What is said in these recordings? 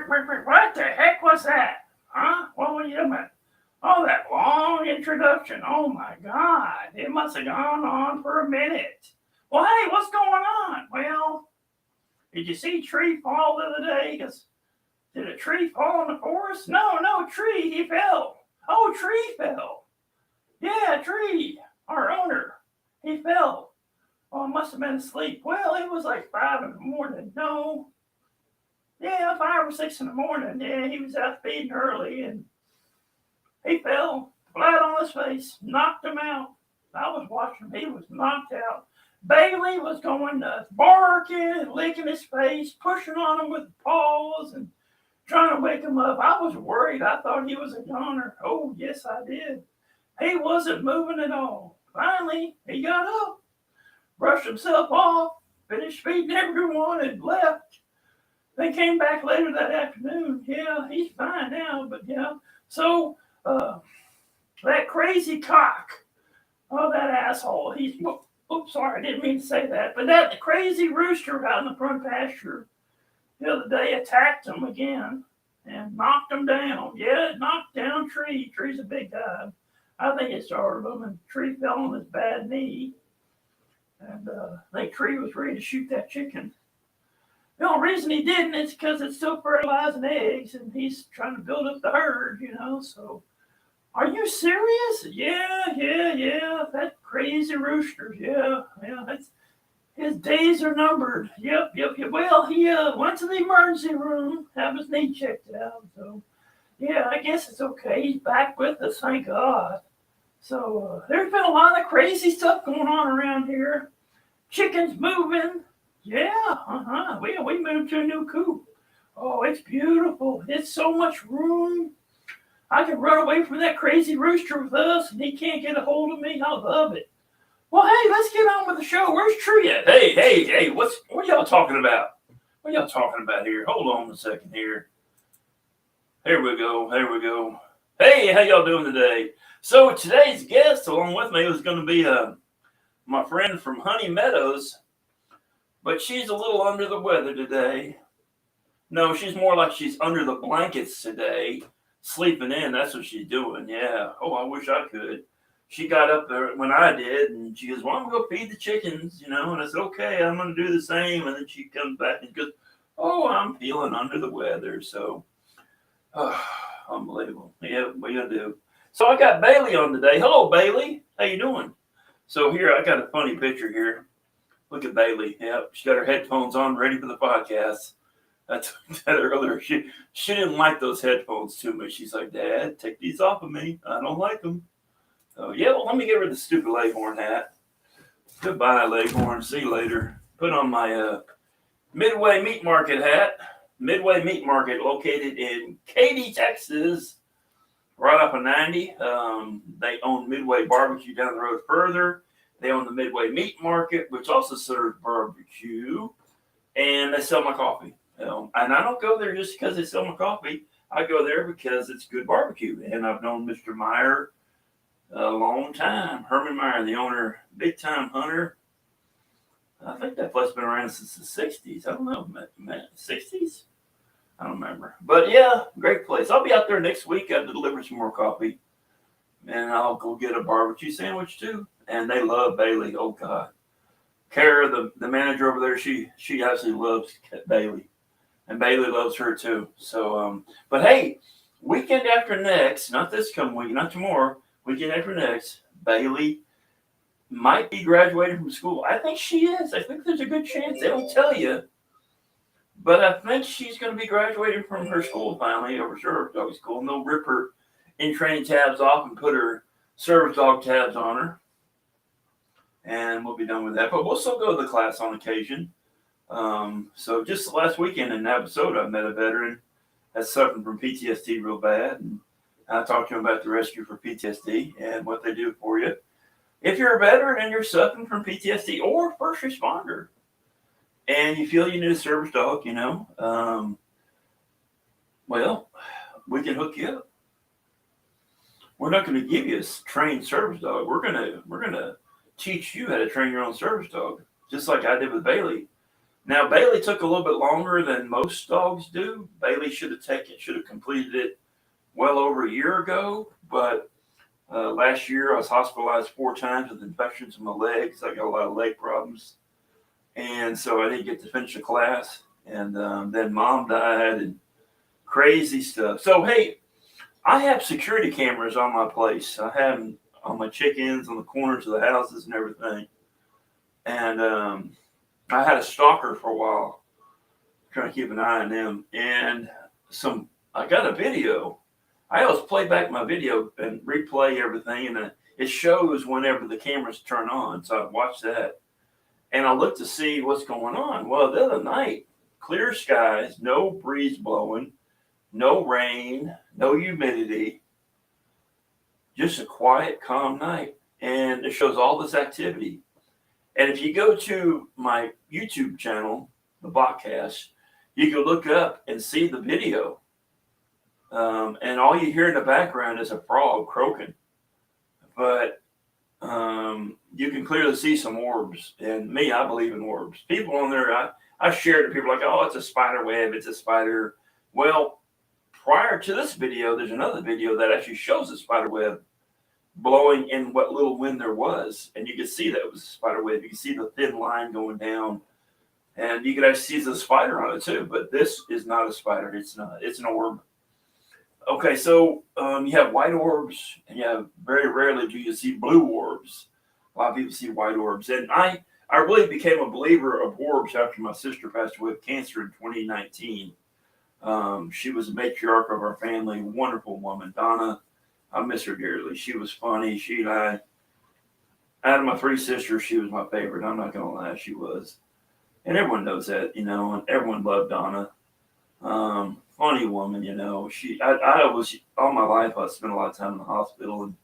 What the heck was that? Huh? What were you doing? Oh, that long introduction. Oh my God. It must have gone on for a minute. Well, hey, what's going on? Well, did you see Tree fall the other day? Did a tree fall in the forest? No, Tree, he fell. Oh, Tree fell. Yeah, Tree, our owner, he fell. Oh, I must have been asleep. Well, it was like 5 in the morning. No, yeah, 5 or 6 in the morning. Yeah, he was out feeding early and he fell flat on his face, knocked him out. I was watching him. He was knocked out. Bailey was going nuts, barking and licking his face, pushing on him with paws and trying to wake him up. I was worried. I thought he was a goner. Oh, yes, I did. He wasn't moving at all. Finally, he got up, brushed himself off, finished feeding everyone, and left. They came back later that afternoon. Yeah, he's fine now, but yeah. So, uh, that crazy cock, oh, that asshole, oops, sorry, I didn't mean to say that, but that crazy rooster out in the front pasture the other day attacked him again and knocked him down. Yeah, it knocked down Tree. Tree's a big guy. I think it started him, and Tree fell on his bad knee. And I think Tree was ready to shoot that chicken. The only reason he didn't is because it's still fertilizing eggs, and he's trying to build up the herd. So, are you serious? Yeah. That crazy rooster. Yeah. His days are numbered. Yep. Well, he went to the emergency room, have his knee checked out. So, yeah, I guess it's okay. He's back with us, thank God. So, there's been a lot of crazy stuff going on around here. Chickens moving. Yeah. We moved to a new coop. Oh, it's beautiful. It's so much room. I can run away from that crazy rooster with us, and he can't get a hold of me. I love it. Well, hey, let's get on with the show. Where's Tree at? Hey, what are y'all talking about? What are y'all talking about here? Hold on a second here. Here we go. Hey, how y'all doing today? So today's guest along with me was going to be my friend from Honey Meadows, but she's a little under the weather today. No, she's more like she's under the blankets today, sleeping in. That's what she's doing. Yeah. Oh, I wish I could. She got up there when I did, and she goes, well, I'm going to go feed the chickens, and I said, okay, I'm going to do the same. And then she comes back and goes, oh, I'm feeling under the weather. So, unbelievable. Yeah, what you going to do? So I got Bailey on today. Hello, Bailey. How you doing? So here, I got a funny picture here. Look at Bailey. Yeah, she got her headphones on, ready for the podcast. I told that earlier. She didn't like those headphones too much. She's like, Dad, take these off of me. I don't like them. Oh, yeah, well, let me get rid of the stupid Leghorn hat. Goodbye, Leghorn. See you later. Put on my Midway Meat Market hat. Midway Meat Market, located in Katy, Texas, right off of 90. They own Midway Barbecue down the road further. They own the Midway Meat Market, which also serves barbecue. And they sell my coffee. And I don't go there just because they sell my coffee. I go there because it's good barbecue. And I've known Mr. Meyer a long time. Herman Meyer, the owner, big time hunter. I think that place has been around since the 60s. I don't know, 60s? I don't remember. But yeah, great place. I'll be out there next week. I'll deliver some more coffee. And I'll go get a barbecue sandwich too. And they love Bailey. Oh, God. Kara, the manager over there, she absolutely loves Bailey. And Bailey loves her too. So, but hey, weekend after next, not this coming week, not tomorrow, weekend after next, Bailey might be graduating from school. I think she is. I think there's a good chance. They don't tell you. But I think she's going to be graduating from her school finally, over service dog school. And they'll rip her in training tabs off and put her service dog tabs on her. And we'll be done with that. But we'll still go to the class on occasion. So just last weekend in Navasota, I met a veteran that's suffering from PTSD real bad. And I talked to him about the Rescue for PTSD and what they do for you. If you're a veteran and you're suffering from PTSD or first responder, and you feel you need a service dog, well, we can hook you up. We're not going to give you a trained service dog. We're gonna teach you how to train your own service dog, just like I did with Bailey. Now, Bailey took a little bit longer than most dogs do. Bailey should have completed it well over a year ago, but last year I was hospitalized 4 times with infections in my legs. I got a lot of leg problems, and so I didn't get to finish the class. And then mom died and crazy stuff. So hey, I have security cameras on my place. I have them on my chickens, on the corners of the houses and everything. And I had a stalker for a while, trying to keep an eye on them. And I got a video. I always play back my video and replay everything, and it shows whenever the cameras turn on. So I watch that, and I look to see what's going on. Well, the other night, clear skies, no breeze blowing, no rain, no humidity, just a quiet, calm night. And it shows all this activity. And if you go to my YouTube channel, the Botcast, you can look up and see the video. And all you hear in the background is a frog croaking. But you can clearly see some orbs. And me, I believe in orbs. People on there, I shared to people like, oh, it's a spider web, it's a spider. Well, prior to this video, there's another video that actually shows a spider web blowing in what little wind there was. And you can see that it was a spider web. You can see the thin line going down. And you can actually see the spider on it too. But this is not a spider. It's not. It's an orb. Okay, so you have white orbs, and you have very rarely do you see blue orbs. A lot of people see white orbs. And I really became a believer of orbs after my sister passed away with cancer in 2019. She was a matriarch of our family, wonderful woman, Donna. I miss her dearly. She was funny. Out of my 3 sisters, she was my favorite. I'm not going to lie, she was. And everyone knows that, and everyone loved Donna. Funny woman, I was, all my life, I spent a lot of time in the hospital, and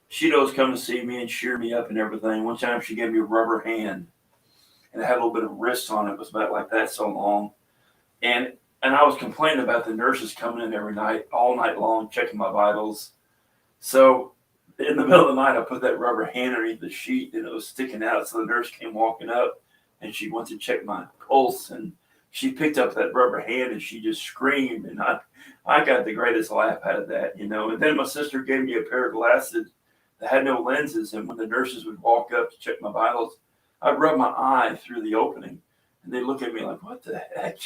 she'd always come to see me and cheer me up and everything. One time she gave me a rubber hand, and it had a little bit of wrist on it. It was about like that, so long. And I was complaining about the nurses coming in every night, all night long, checking my vitals. So in the middle of the night, I put that rubber hand underneath the sheet, and it was sticking out. So the nurse came walking up, and she went to check my pulse, and she picked up that rubber hand, and she just screamed. And I got the greatest laugh out of that, And then my sister gave me a pair of glasses that had no lenses. And when the nurses would walk up to check my vitals, I'd rub my eye through the opening, and they'd look at me like, what the heck,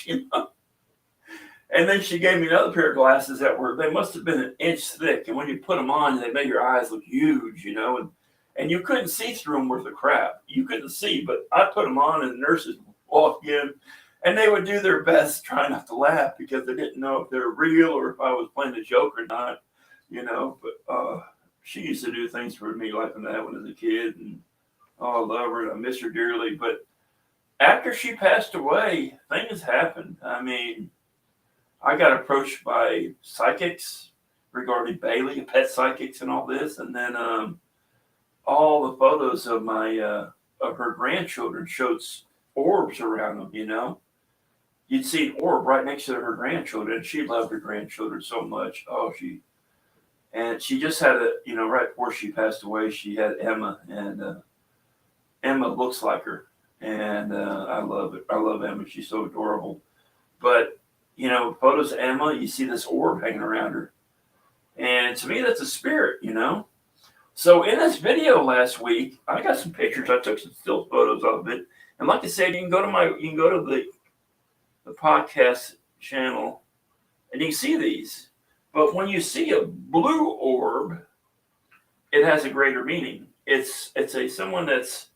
And then she gave me another pair of glasses they must have been an inch thick. And when you put them on, they made your eyes look huge, and you couldn't see through them worth of crap. You couldn't see, but I put them on, and the nurses walked in, and they would do their best trying not to laugh because they didn't know if they were real or if I was playing a joke or not, But she used to do things for me like that when I was a kid, and I love her, and I miss her dearly. But after she passed away, things happened. I mean, I got approached by psychics regarding Bailey, pet psychics, and all this, and then all the photos of of her grandchildren showed orbs around them. You'd see an orb right next to her grandchildren, and she loved her grandchildren so much. And she just had right before she passed away, she had Emma, and Emma looks like her, and I love it. I love Emma. She's so adorable. But photos of Emma, you see this orb hanging around her. And to me, that's a spirit, So in this video last week, I got some pictures. I took some still photos of it. And like I said, you can go to the podcast channel, and you can see these. But when you see a blue orb, it has a greater meaning. It's someone that's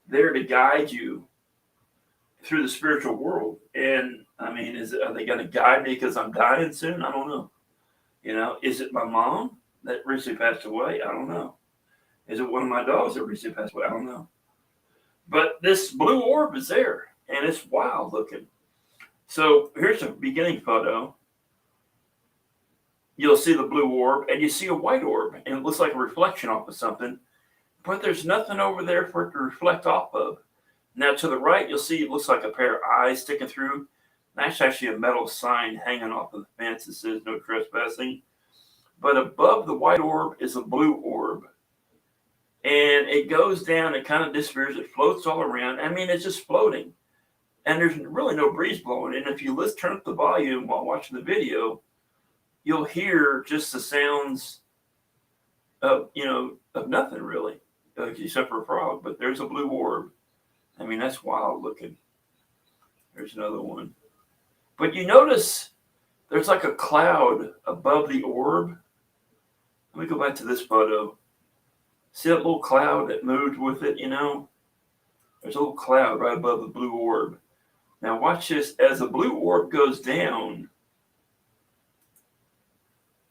there to guide you through the spiritual world. And I mean, are they going to guide me because I'm dying soon? I don't know. Is it my mom that recently passed away? I don't know. Is it one of my dogs that recently passed away? I don't know. But this blue orb is there, and it's wild looking. So here's a beginning photo. You'll see the blue orb, and you see a white orb, and it looks like a reflection off of something, but there's nothing over there for it to reflect off of. Now, to the right, you'll see it looks like a pair of eyes sticking through. That's actually a metal sign hanging off of the fence that says no trespassing. But above the white orb is a blue orb. And it goes down, it kind of disappears, it floats all around. I mean, it's just floating. and there's really no breeze blowing. And if you turn up the volume while watching the video, you'll hear just the sounds of nothing really, except for a frog. But there's a blue orb. I mean, that's wild looking. There's another one. But you notice there's like a cloud above the orb. Let me go back to this photo. See that little cloud that moved with it, There's a little cloud right above the blue orb. Now watch this. As the blue orb goes down,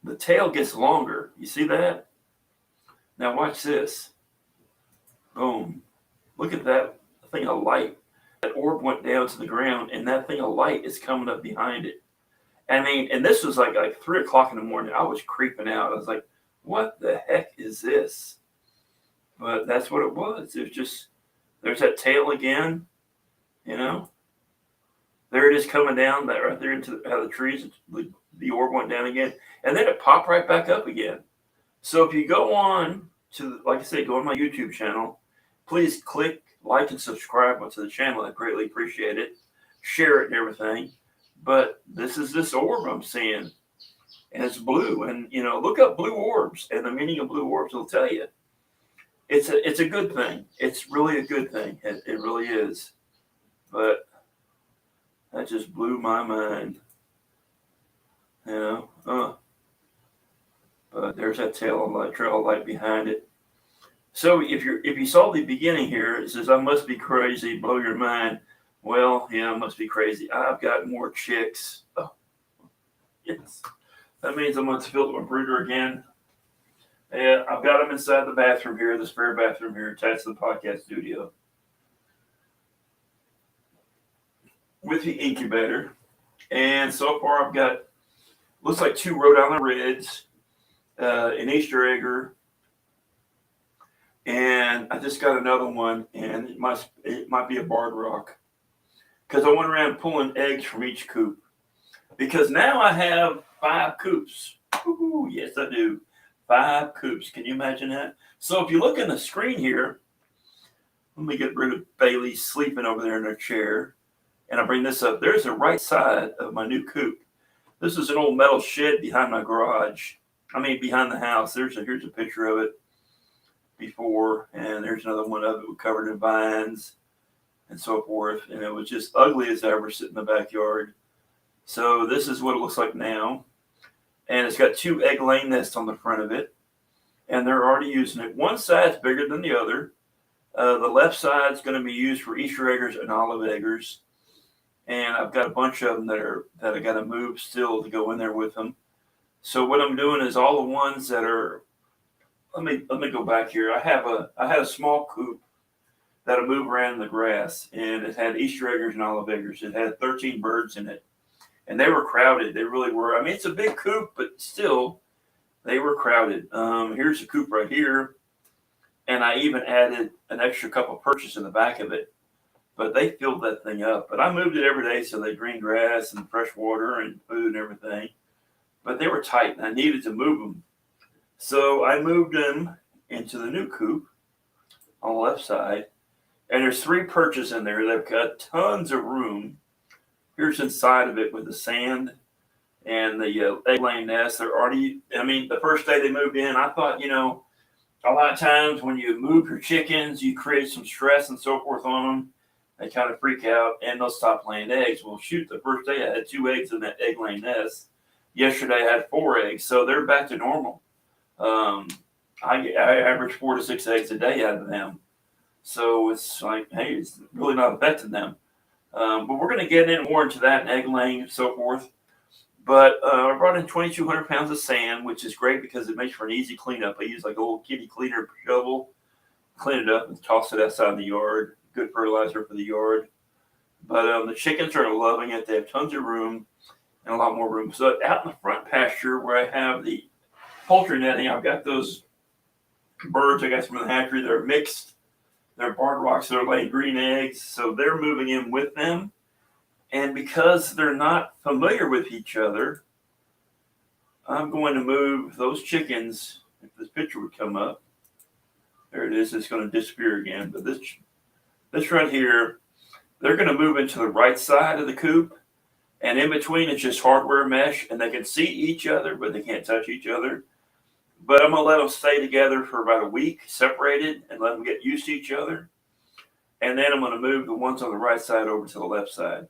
the tail gets longer. You see that? Now watch this. Boom. Look at that thing of light. That orb went down to the ground, and that thing of light is coming up behind it. I mean, and this was like 3 o'clock in the morning. I was creeping out. I was like, what the heck is this? But that's what it was. It was just, there's that tail again, There it is coming down, that right there into the trees. The orb went down again. And then it popped right back up again. So if you go on to, like I said, go on my YouTube channel, please click, like, and subscribe to the channel. I greatly appreciate it. Share it and everything. But this is this orb I'm seeing. And it's blue. And, look up blue orbs. And the meaning of blue orbs will tell you. It's a good thing. It's really a good thing. It really is. But that just blew my mind. But there's that trail of light behind it. So if you saw the beginning here, it says, I must be crazy, blow your mind. Well, yeah, I must be crazy. I've got more chicks. Oh, yes. That means I'm going to fill my brooder again. Yeah, I've got them inside the bathroom here, the spare bathroom here, attached to the podcast studio. With the incubator. And so far I've got, looks like 2 Rhode Island Reds, an Easter egger, and I just got another one, and it might be a barred rock. Because I went around pulling eggs from each coop. Because now I have 5 coops. Ooh, yes, I do. 5 coops. Can you imagine that? So if you look in the screen here, let me get rid of Bailey sleeping over there in her chair. And I bring this up. There's the right side of my new coop. This is an old metal shed behind my garage. Behind the house. Here's a picture of it before. And there's another one of it covered in vines and so forth. And it was just ugly as ever sitting in the backyard. So this is what it looks like now. And it's got 2 egg laying nests on the front of it. And they're already using it. One side's bigger than the other. The left side's going to be used for Easter eggers and olive eggers. And I've got a bunch of them that I got to move still to go in there with them. So what I'm doing is all the ones that are, let me go back here. I had a small coop that I moved around in the grass, and it had Easter eggers and olive eggers. It had 13 birds in it. And they were crowded. They really were. It's a big coop, but still, they were crowded. Here's a coop right here. And I even added an extra couple of perches in the back of it. But they filled that thing up. But I moved it every day so they green grass and fresh water and food and everything. But they were tight, and I needed to move them. So I moved them into the new coop on the left side. And there's 3 perches in there. They've got tons of room. Here's inside of it with the sand and the egg-laying nest. They're already, the first day they moved in, I thought, a lot of times when you move your chickens, you create some stress and so forth on them. They kind of freak out and they'll stop laying eggs. Well, shoot, the first day I had 2 eggs in that egg-laying nest. Yesterday I had 4 eggs, so they're back to normal. I average 4 to 6 eggs a day out of them. So it's like, hey, it's really not affecting them. But we're going to get in more into that, and egg laying and so forth. But I brought in 2,200 pounds of sand, which is great because it makes for an easy cleanup. I use like a little kitty cleaner shovel, clean it up and toss it outside the yard. Good fertilizer for the yard. But the chickens are loving it. They have tons of room and a lot more room. So out in the front pasture where I have the poultry netting, I've got those birds I got from the hatchery. They're mixed. They're barred rocks. They're laying green eggs. So they're moving in with them. And because they're not familiar with each other, I'm going to move those chickens. If this picture would come up, there it is. It's going to disappear again. But this right here, they're going to move into the right side of the coop, and in between it's just hardware mesh, and they can see each other, but they can't touch each other. But I'm going to let them stay together for about a week, separated, and let them get used to each other. And then I'm going to move the ones on the right side over to the left side,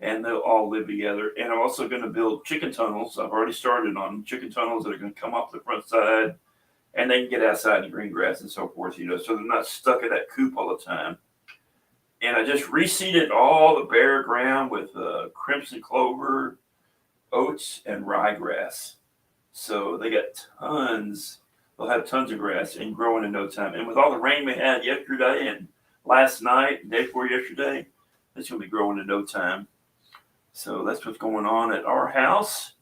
and they'll all live together. And I'm also going to build chicken tunnels. I've already started on chicken tunnels that are going to come off the front side, and they can get outside in the green grass and so forth, so they're not stuck in that coop all the time. And I just reseeded all the bare ground with crimson clover, oats, and ryegrass. So they got tons. They'll have tons of grass and growing in no time. And with all the rain we had yesterday and last night, day before yesterday, it's going to be growing in no time. So that's what's going on at our house.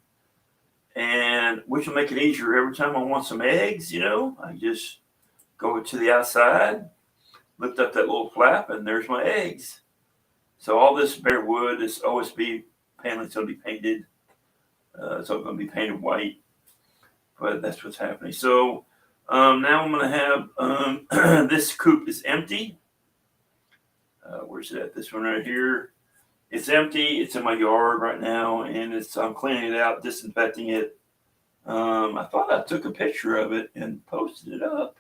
And which will make it easier every time I want some eggs, I just go to the outside, lift up that little flap, and there's my eggs. So all this bare wood, this OSB paneling is going to be painted. It's all going to be painted white. But that's what's happening. So now I'm going to have this coop is empty. Where's it at? This one right here. It's empty. It's in my yard right now, and I'm cleaning it out, disinfecting it. I thought I took a picture of it and posted it up.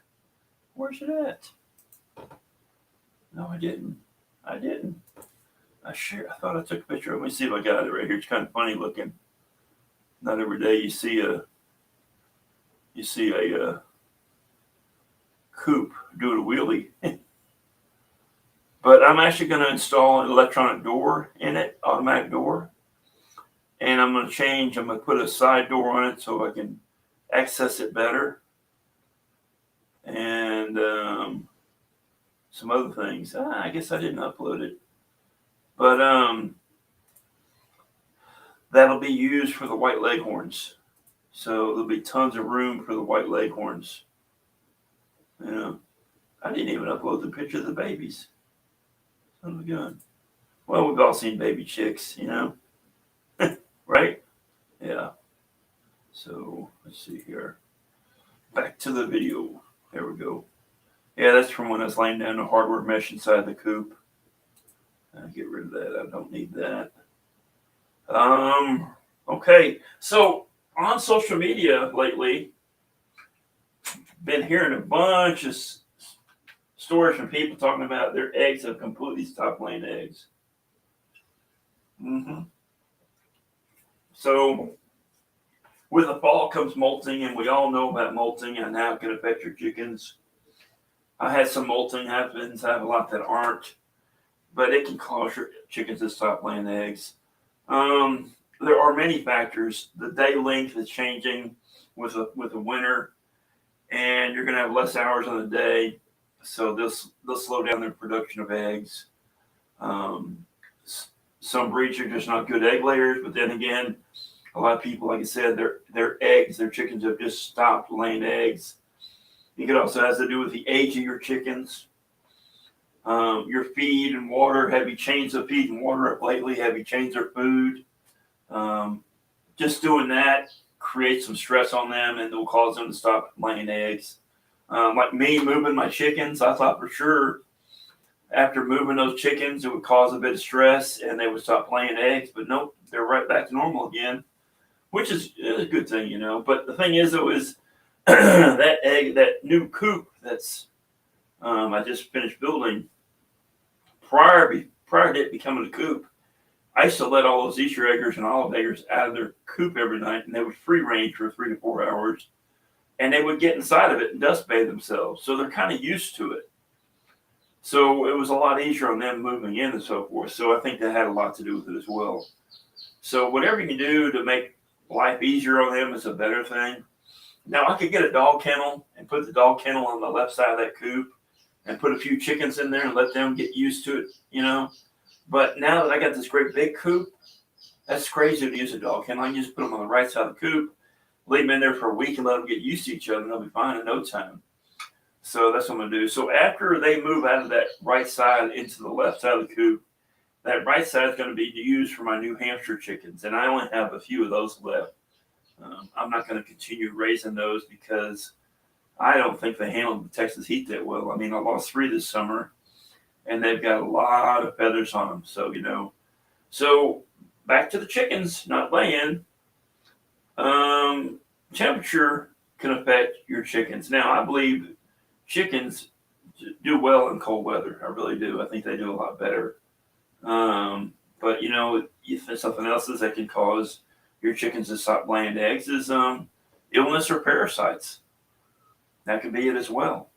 Where's it at? No, I didn't. I thought I took a picture of it. Let me see if I got it right here. It's kind of funny looking. Not every day you see a coop doing a wheelie. But I'm actually going to install an electronic door in it, automatic door. And I'm going to put a side door on it so I can access it better. And some other things. I guess I didn't upload it. But that'll be used for the white leghorns. So there'll be tons of room for the white leghorns. I didn't even upload the picture of the babies. Son of a gun. Well, we've all seen baby chicks, right? Yeah. So let's see here. Back to the video. There we go. Yeah, that's from when I was laying down the hardware mesh inside the coop. Get rid of that. I don't need that. Okay. So on social media lately, been hearing a bunch of stories from people talking about their eggs have completely stopped laying eggs. So with the fall comes molting, and we all know about molting and how it can affect your chickens. I had some molting happens. I have a lot that aren't, but it can cause your chickens to stop laying eggs. There are many factors. The day length is changing with the winter, and you're going to have less hours on the day, so they'll slow down their production of eggs. Some breeds are just not good egg layers, but then again, a lot of people, like I said, their chickens have just stopped laying eggs. It also has to do with the age of your chickens. Your feed and water. Have you changed the feed and water up lately? Have you changed their food? Just doing that creates some stress on them, and it will cause them to stop laying eggs. Like me moving my chickens, I thought for sure after moving those chickens it would cause a bit of stress and they would stop laying eggs, but nope, they're right back to normal again, which is a good thing, But the thing is, that new coop that's I just finished building. Prior to it becoming a coop, I used to let all those Easter eggers and olive eggers out of their coop every night, and they would free range for 3 to 4 hours, and they would get inside of it and dust bathe themselves. So they're kind of used to it. So it was a lot easier on them moving in and so forth. So I think that had a lot to do with it as well. So whatever you can do to make life easier on them is a better thing. Now I could get a dog kennel and put the dog kennel on the left side of that coop and put a few chickens in there and let them get used to it, But now that I got this great big coop, that's crazy to use a dog kennel. I can just put them on the right side of the coop, leave them in there for a week and let them get used to each other, and they'll be fine in no time. So that's what I'm going to do. So after they move out of that right side into the left side of the coop, that right side is going to be used for my new hamster chickens, and I only have a few of those left. I'm not going to continue raising those because I don't think they handled the Texas heat that well. I mean, I lost 3 this summer, and they've got a lot of feathers on them. So, so back to the chickens not laying. Temperature can affect your chickens. Now, I believe chickens do well in cold weather. I really do. I think they do a lot better. But if something else is that can cause your chickens to stop laying eggs is illness or parasites. That could be it as well.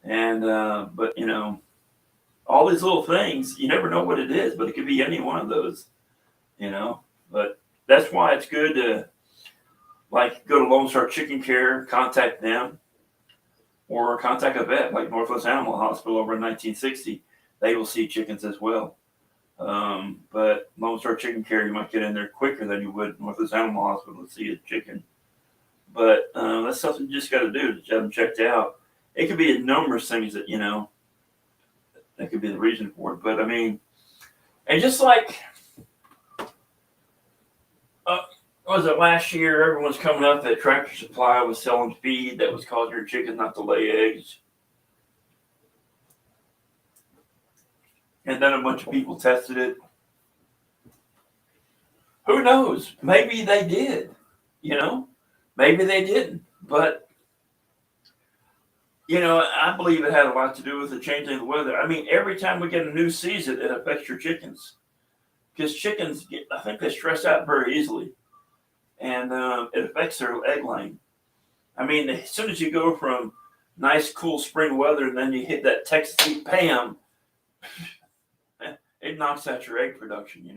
And but all these little things, you never know what it is, but it could be any one of those. But that's why it's good to go to Lone Star Chicken Care, contact them, or contact a vet like Northwest Animal Hospital over in 1960. They will see chickens as well. But Lone Star Chicken Care, you might get in there quicker than you would Northwest Animal Hospital to see a chicken. But that's something you just got to do to have them checked out. It could be a number of things that, that could be the reason for it. But I mean, and just like, was it last year, everyone's coming up that Tractor Supply was selling feed that was causing your chickens not to lay eggs. And then a bunch of people tested it. Who knows? Maybe they did, maybe they didn't. But, I believe it had a lot to do with the changing of the weather. I mean, every time we get a new season, it affects your chickens. Because chickens, I think they stress out very easily. And it affects their egg laying. I mean, as soon as you go from nice, cool spring weather and then you hit that Texas heat Pam, it knocks out your egg production,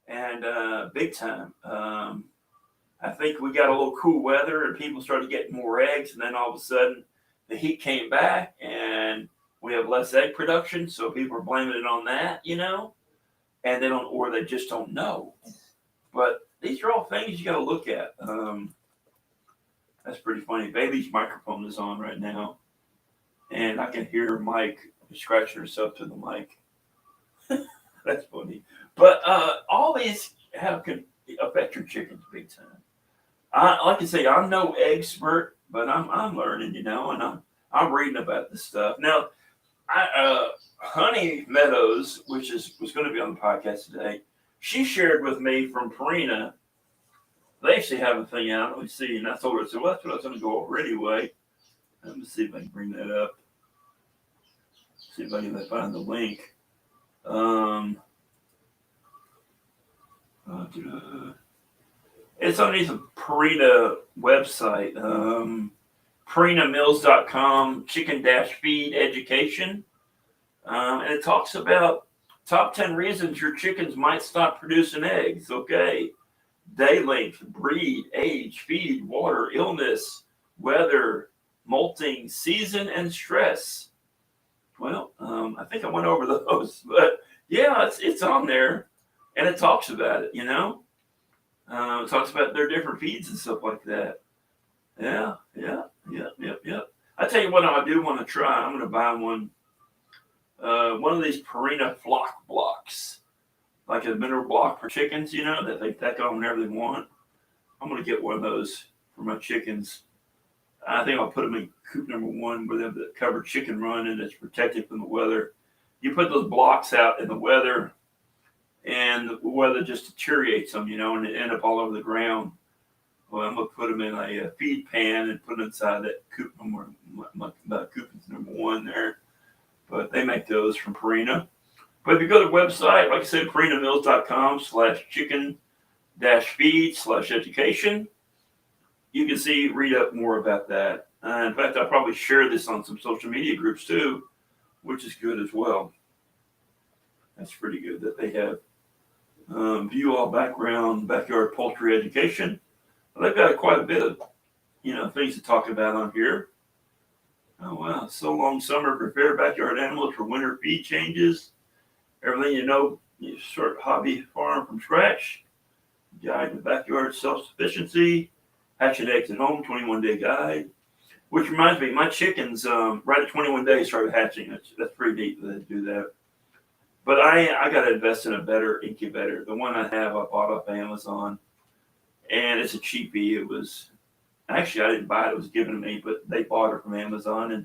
and big time. I think we got a little cool weather and people started getting more eggs, and then all of a sudden the heat came back and we have less egg production, so people are blaming it on that, and they just don't know. But these are all things you got to look at. That's pretty funny. Bailey's microphone is on right now, and I can hear Mike scratching herself to the mic. That's funny. But all these can affect your chickens big time. Like I say, I'm no expert, but I'm learning, and I'm reading about this stuff now. Honey Meadows, which was going to be on the podcast today, she shared with me from Purina. They actually have a thing out. Let me see. And I told her, I said, well, that's what I was going to go over anyway. Let me see if I can bring that up. See if I can find the link. It's underneath the Purina website. PurinaMills.com, chicken-feed education. And it talks about top 10 reasons your chickens might stop producing eggs. Okay. Day length, breed, age, feed, water, illness, weather, molting, season, and stress. Well, I think I went over those, but yeah, it's on there, and it talks about it, It talks about their different feeds and stuff like that. Yeah. I tell you what, I do want to try. I'm going to buy one of these Purina flock blocks, like a mineral block for chickens, that they take on whenever they want. I'm going to get one of those for my chickens. I think I'll put them in coop number 1 where they have the covered chicken run and it's protected from the weather. You put those blocks out in the weather and the weather just deteriorates them, and they end up all over the ground. Well, I'm going to put them in a feed pan and put them inside that coop number, coop number 1 there. But they make those from Purina. But if you go to the website, like I said, PurinaMills.com/chicken-feed/education, you can read up more about that. In fact, I'll probably share this on some social media groups too, which is good as well. That's pretty good that they have view all background backyard poultry education. They've got quite a bit of things to talk about on here. Oh wow! So long summer, prepare backyard animals for winter feed changes. Everything you start hobby farm from scratch. Guide to backyard self-sufficiency. Hatching eggs at home, 21-day guide. Which reminds me, my chickens right at 21 days started hatching. That's pretty neat that they do that. But I got to invest in a better incubator. The one I have, I bought off Amazon, and it's a cheapie. It was actually I didn't buy it; it was given to me, but they bought it from Amazon, and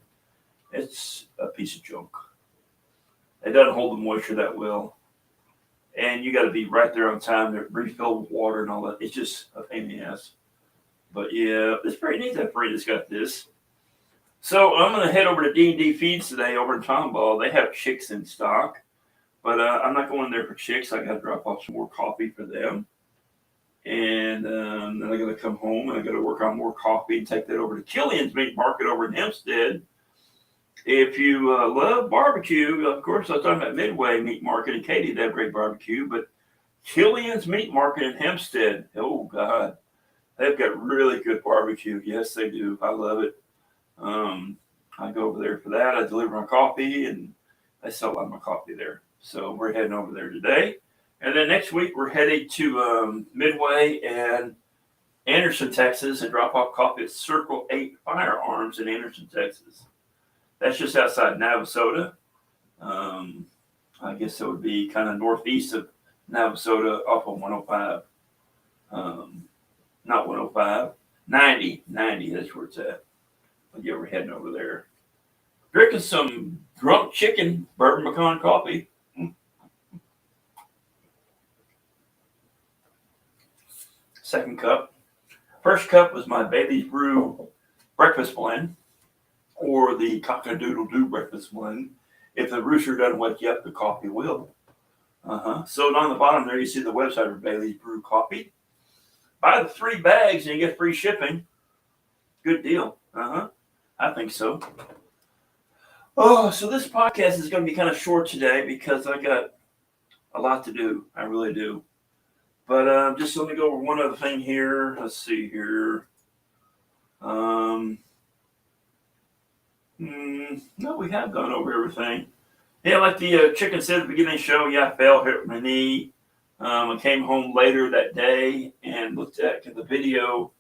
it's a piece of junk. It doesn't hold the moisture that well. And you got to be right there on time to refill with water and all that. It's just a pain in the ass. But yeah, it's pretty neat that Farita's got this. So I'm going to head over to D&D Feeds today over in Tomball. They have chicks in stock. But I'm not going there for chicks. I got to drop off some more coffee for them. And then I got to come home and I got to work on more coffee and take that over to Killian's Meat Market over in Hempstead. If you love barbecue, of course, I was talking about Midway Meat Market and Katy. They have great barbecue. But Killian's Meat Market in Hempstead, oh, God, they've got really good barbecue. Yes, they do. I love it. I go over there for that. I deliver my coffee, and I sell a lot of my coffee there. So we're heading over there today. And then next week, we're headed to Midway and Anderson, Texas, and drop off coffee at Circle 8 Firearms in Anderson, Texas. That's just outside Navasota. I guess it would be kind of northeast of Navasota off of 105. Not 105, 90, that's where it's at. But yeah, we're heading over there. Drinking some Drunk Chicken bourbon pecan coffee. Second cup. First cup was my Bailey's Brew breakfast blend, or the Cock-a-Doodle-Doo breakfast blend. If the rooster doesn't wake you up, the coffee will. So on the bottom there, you see the website for Bailey's Brew Coffee. Buy the 3 bags and you get free shipping. Good deal. I think so. Oh, so this podcast is going to be kind of short today because I got a lot to do. I really do. But just let me go over one other thing here. Let's see here. No, we have gone over everything. Yeah, like the chicken said at the beginning of the show, yeah, I fell, hurt my knee. I came home later that day and looked at the video,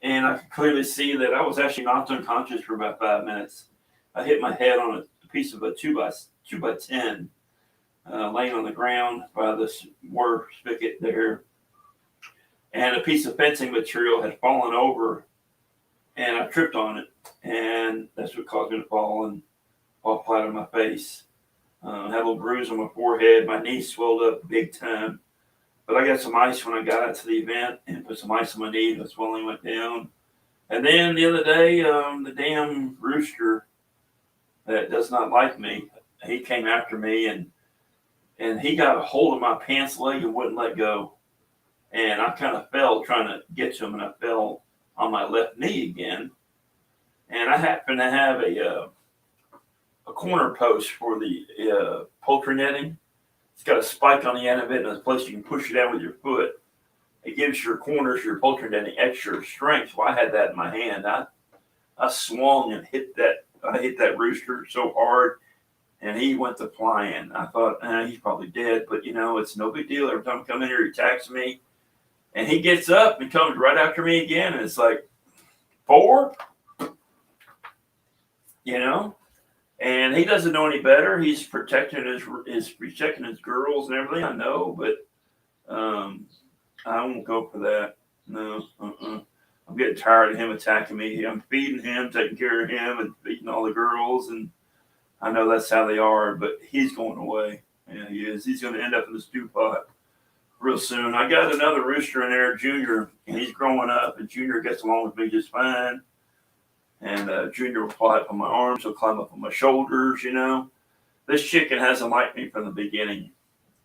and I could clearly see that I was actually knocked unconscious for about 5 minutes. I hit my head on a piece of a 2x10, laying on the ground by this water spigot there. And a piece of fencing material had fallen over, and I tripped on it. And that's what caused me to fall and fall flat on my face. I had a little bruise on my forehead. My knee swelled up big time. But I got some ice when I got out to the event and put some ice on my knee. The swelling went down. And then the other day, the damn rooster that does not like me, he came after me and he got a hold of my pants leg and wouldn't let go. And I kind of fell trying to get to him, and I fell on my left knee again. And I happen to have a corner post for the poultry netting. It's got a spike on the end of it, and there's a place you can push it out with your foot. It gives your corners, your poultry netting, extra strength. Well, I had that in my hand. I swung and hit that. I hit that rooster so hard, and he went to flying. I thought, he's probably dead, but it's no big deal. Every time I come in here, he attacks me, and he gets up and comes right after me again, and it's like 4, and he doesn't know any better. He's protecting his girls and everything. I know, but I won't go for that. No, I'm getting tired of him attacking me. I'm feeding him, taking care of him, and feeding all the girls, and I know that's how they are. But he's going away. Yeah, he is. He's going to end up in the stew pot real soon. I got another rooster in there, Junior, and he's growing up, and Junior gets along with me just fine. And Junior will fly up on my arms. He'll climb up on my shoulders, This chicken hasn't liked me from the beginning,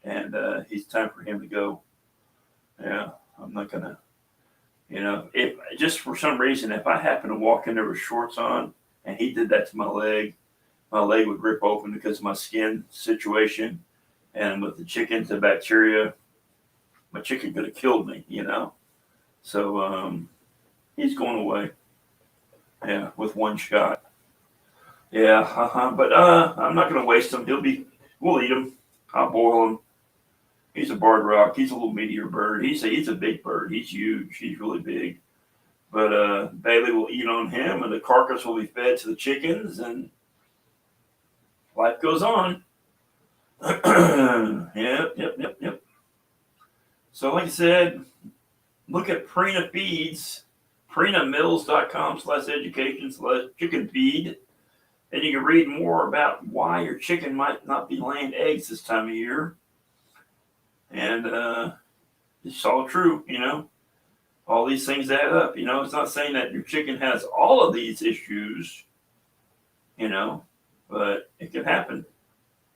and it's time for him to go. Yeah, I'm not going to, if just for some reason, if I happen to walk in there with shorts on and he did that to my leg would rip open because of my skin situation. And with the chickens, the bacteria, my chicken could have killed me, So he's going away. Yeah, with one shot. Yeah, but I'm not going to waste him. We'll eat him. I'll boil him. He's a barred rock. He's a little meteor bird. He's a big bird. He's huge. He's really big. But Bailey will eat on him, and the carcass will be fed to the chickens, and life goes on. Yep. So like I said, look at Purina Feeds, PurinaMills.com/education/chicken feed. And you can read more about why your chicken might not be laying eggs this time of year. And it's all true, all these things add up. It's not saying that your chicken has all of these issues, but it can happen.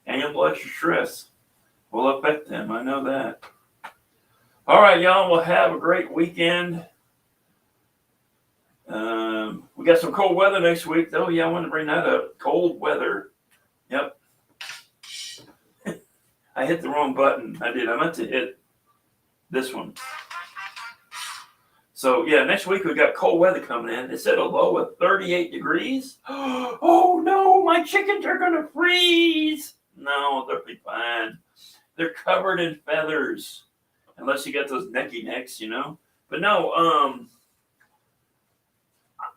Animal extra stress will affect them. I know that. All right, y'all. We'll have a great weekend. We got some cold weather next week, though. Yeah, I wanted to bring that up. Cold weather. Yep. I hit the wrong button. I did. I meant to hit this one. So, yeah, next week we got cold weather coming in. It said a low of 38 degrees. Oh, no, my chickens are going to freeze. No, they'll be fine. They're covered in feathers. Unless you get those necky necks, But no,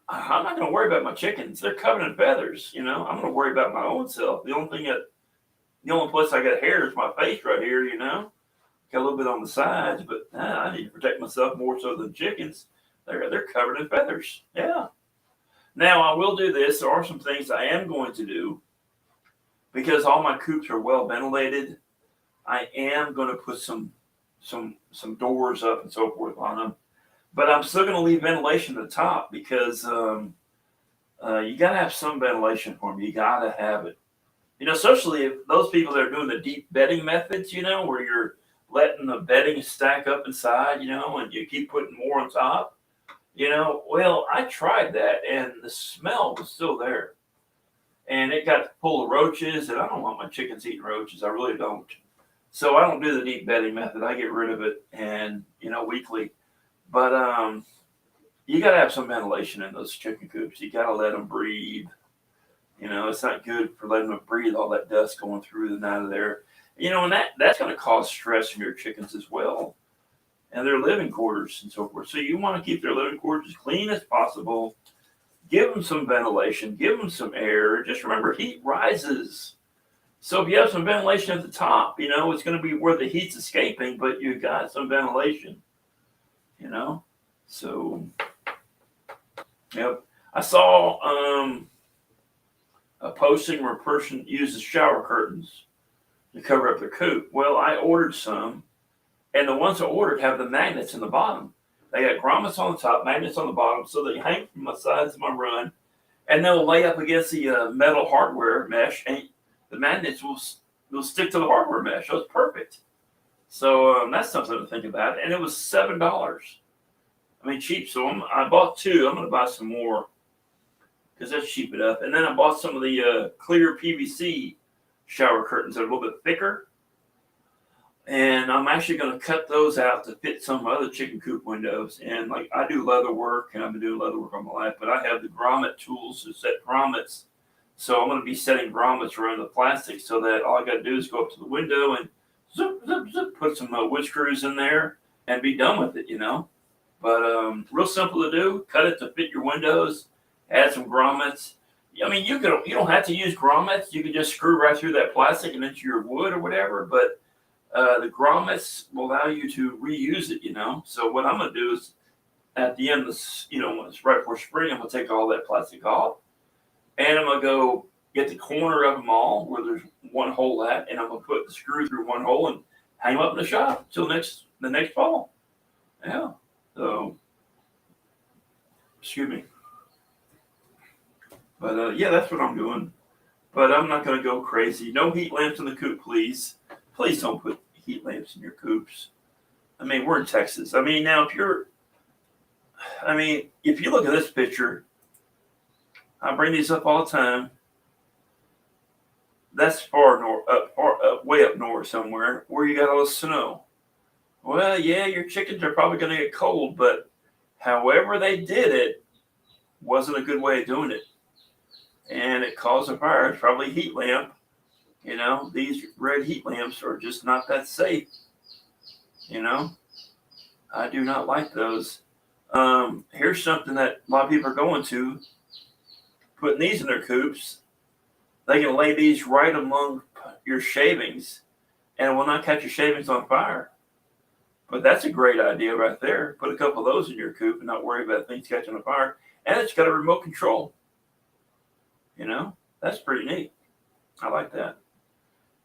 I'm not going to worry about my chickens. They're covered in feathers, I'm going to worry about my own self. The only place I got hair is my face right here, Got a little bit on the sides, but I need to protect myself more so than chickens. They're covered in feathers. Yeah. Now I will do this. There are some things I am going to do because all my coops are well ventilated. I am going to put some doors up and so forth on them, but I'm still going to leave ventilation at the top because you got to have some ventilation for them. You got to have it. Especially if those people that are doing the deep bedding methods, where you're letting the bedding stack up inside, and you keep putting more on top, well, I tried that and the smell was still there. And it got full of roaches, and I don't want my chickens eating roaches. I really don't. So I don't do the deep bedding method. I get rid of it and, weekly. But you got to have some ventilation in those chicken coops. You got to let them breathe. It's not good for letting them breathe all that dust going through and out of there. And that's going to cause stress in your chickens as well. And their living quarters and so forth. So you want to keep their living quarters as clean as possible. Give them some ventilation. Give them some air. Just remember, heat rises. So if you have some ventilation at the top, it's going to be where the heat's escaping, but you got some ventilation. So, yep. I saw a posting where a person uses shower curtains to cover up their coop. Well, I ordered some, and the ones I ordered have the magnets in the bottom. They got grommets on the top, magnets on the bottom, so they hang from the sides of my run, and they'll lay up against the metal hardware mesh, and the magnets will stick to the hardware mesh. So it's perfect. So that's something to think about. And it was $7. I mean, cheap. So I bought two. I'm going to buy some more because that's cheap enough. And then I bought some of the clear PVC shower curtains that are a little bit thicker. And I'm actually going to cut those out to fit some other chicken coop windows. And like I do leather work, and I've been doing leather work all my life, but I have the grommet tools to set grommets. So I'm going to be setting grommets around the plastic so that all I got to do is go up to the window and zip, zip, zip, put some wood screws in there and be done with it, But real simple to do. Cut it to fit your windows. Add some grommets. I mean, you don't have to use grommets. You can just screw right through that plastic and into your wood or whatever. But the grommets will allow you to reuse it, So what I'm going to do is at the end of this, when it's right before spring, I'm going to take all that plastic off. And I'm going to go get the corner of them all where there's one hole at, and I'm going to put the screw through one hole and hang them up in the shop till the next fall. Yeah. So, excuse me. But, yeah, that's what I'm doing. But I'm not going to go crazy. No heat lamps in the coop, please. Please don't put heat lamps in your coops. I mean, we're in Texas. I mean, now if you look at this picture, I bring these up all the time. That's far north, way up north somewhere where you got all the snow. Well, yeah, your chickens are probably going to get cold, but however they did it wasn't a good way of doing it. And it caused a fire. It's probably a heat lamp. These red heat lamps are just not that safe. I do not like those. Here's something that a lot of people are going to. Putting these in their coops, they can lay these right among your shavings and it will not catch your shavings on fire. But that's a great idea right there. Put a couple of those in your coop and not worry about things catching on fire. And it's got a remote control. That's pretty neat. I like that.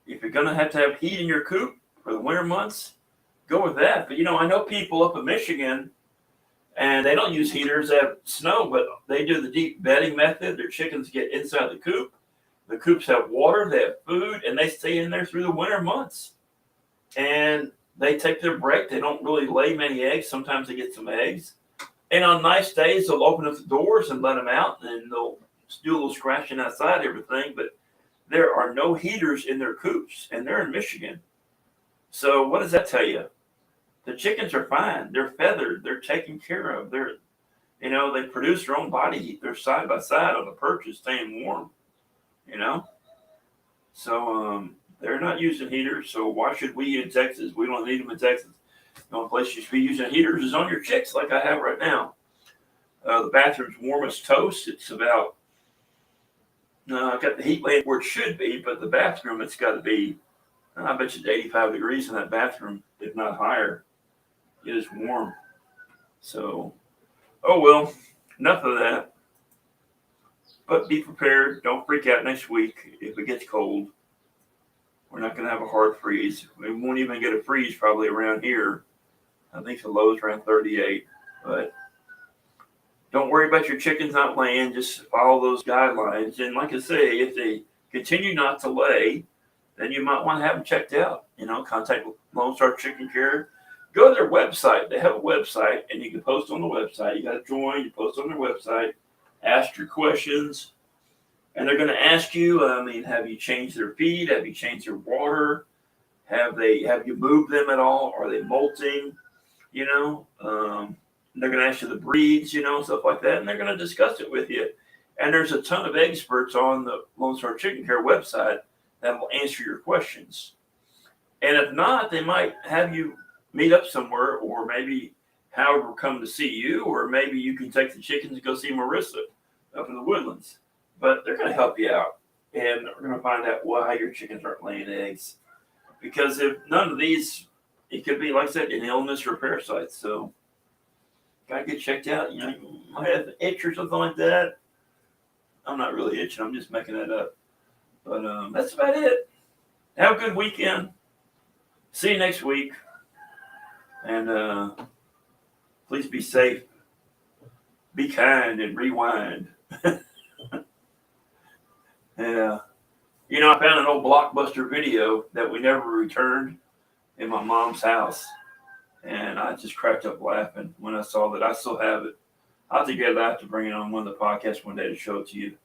If you're gonna have to have heat in your coop for the winter months, go with that. But I know people up in Michigan, and they don't use heaters. They have snow, but they do the deep bedding method. Their chickens get inside the coop. The coops have water, they have food, and they stay in there through the winter months. And they take their break. They don't really lay many eggs. Sometimes they get some eggs. And on nice days, they'll open up the doors and let them out, and they'll do a little scratching outside everything. But there are no heaters in their coops, and they're in Michigan. So what does that tell you? The chickens are fine. They're feathered. They're taken care of. They produce their own body heat. They're side by side on the perches, staying warm. So they're not using heaters. So why should we in Texas? We don't need them in Texas. The only place you should be using heaters is on your chicks, like I have right now. The bathroom's warm as toast. It's about, I've got the heat laying where it should be, but the bathroom, it's got to be, I bet you it's 85 degrees in that bathroom, if not higher. It is warm. So, oh well, enough of that. But be prepared. Don't freak out next week if it gets cold. We're not going to have a hard freeze. We won't even get a freeze probably around here. I think the low's around 38. But don't worry about your chickens not laying. Just follow those guidelines. And like I say, if they continue not to lay, then you might want to have them checked out. Contact Lone Star Chicken Care. Go to their website. They have a website, and you can post on the website. You got to join. You post on their website. Ask your questions. And they're going to ask you, have you changed their feed? Have you changed their water? Have you moved them at all? Are they molting? They're going to ask you the breeds, stuff like that. And they're going to discuss it with you. And there's a ton of experts on the Lone Star Chicken Care website that will answer your questions. And if not, they might have you meet up somewhere, or maybe Howard will come to see you, or maybe you can take the chickens and go see Marissa up in the Woodlands. But they're going to help you out, and we're going to find out why your chickens aren't laying eggs. Because if none of these, it could be, like I said, an illness or parasites. So, got to get checked out. You might have an itch or something like that. I'm not really itching. I'm just making that up. But that's about it. Have a good weekend. See you next week. And please be safe. Be kind and rewind. Yeah. I found an old Blockbuster video that we never returned in my mom's house. And I just cracked up laughing when I saw that. I still have it. I'll have to bring it on one of the podcasts one day to show it to you.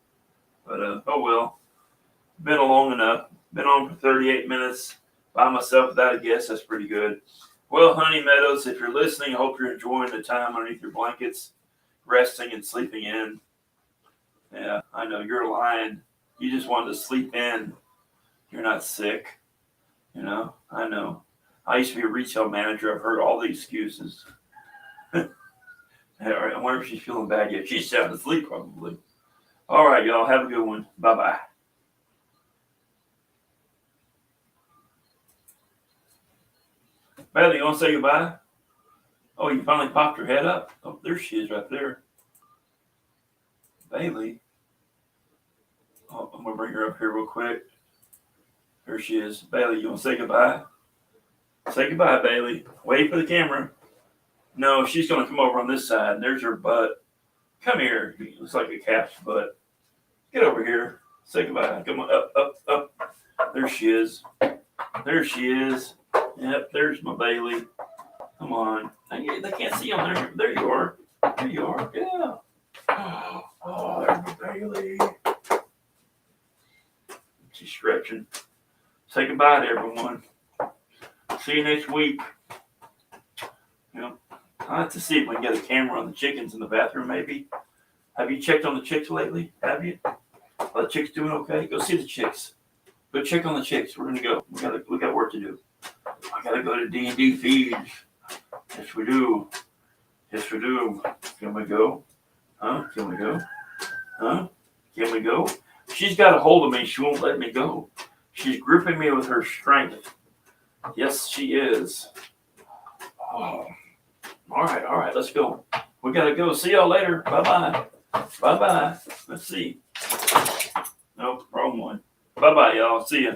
But, oh well. Been long enough. Been on for 38 minutes by myself without a guest. That's pretty good. Well, Honey Meadows, if you're listening, I hope you're enjoying the time underneath your blankets, resting and sleeping in. Yeah, I know you're lying. You just wanted to sleep in. You're not sick. I know. I used to be a retail manager. I've heard all the excuses. I wonder if she's feeling bad yet. She's sound asleep probably. All right, y'all. Have a good one. Bye-bye. Bailey, you want to say goodbye? Oh, you finally popped her head up. Oh, there she is right there. Bailey. Oh, I'm going to bring her up here real quick. There she is. Bailey, you want to say goodbye? Say goodbye, Bailey. Wait for the camera. No, she's going to come over on this side. There's her butt. Come here. It looks like a calf's butt. Get over here. Say goodbye. Come on. Up. There she is. There she is. Yep, there's my Bailey. Come on. They can't see on there. There you are. There you are. Yeah. Oh, there's my Bailey. She's stretching. Say goodbye to everyone. See you next week. I'll have to see if we can get a camera on the chickens in the bathroom, maybe. Have you checked on the chicks lately? Have you? Are the chicks doing okay? Go see the chicks. Go check on the chicks. We're gonna go. We got work to do. I gotta go to D&D Feeds. Yes, we do. Yes, we do. Can we go? Huh? Can we go? Huh? Can we go? She's got a hold of me. She won't let me go. She's gripping me with her strength. Yes, she is. Oh. All right. Let's go. We gotta go. See y'all later. Bye-bye. Bye-bye. Let's see. Nope, wrong one. Bye bye, y'all. See ya.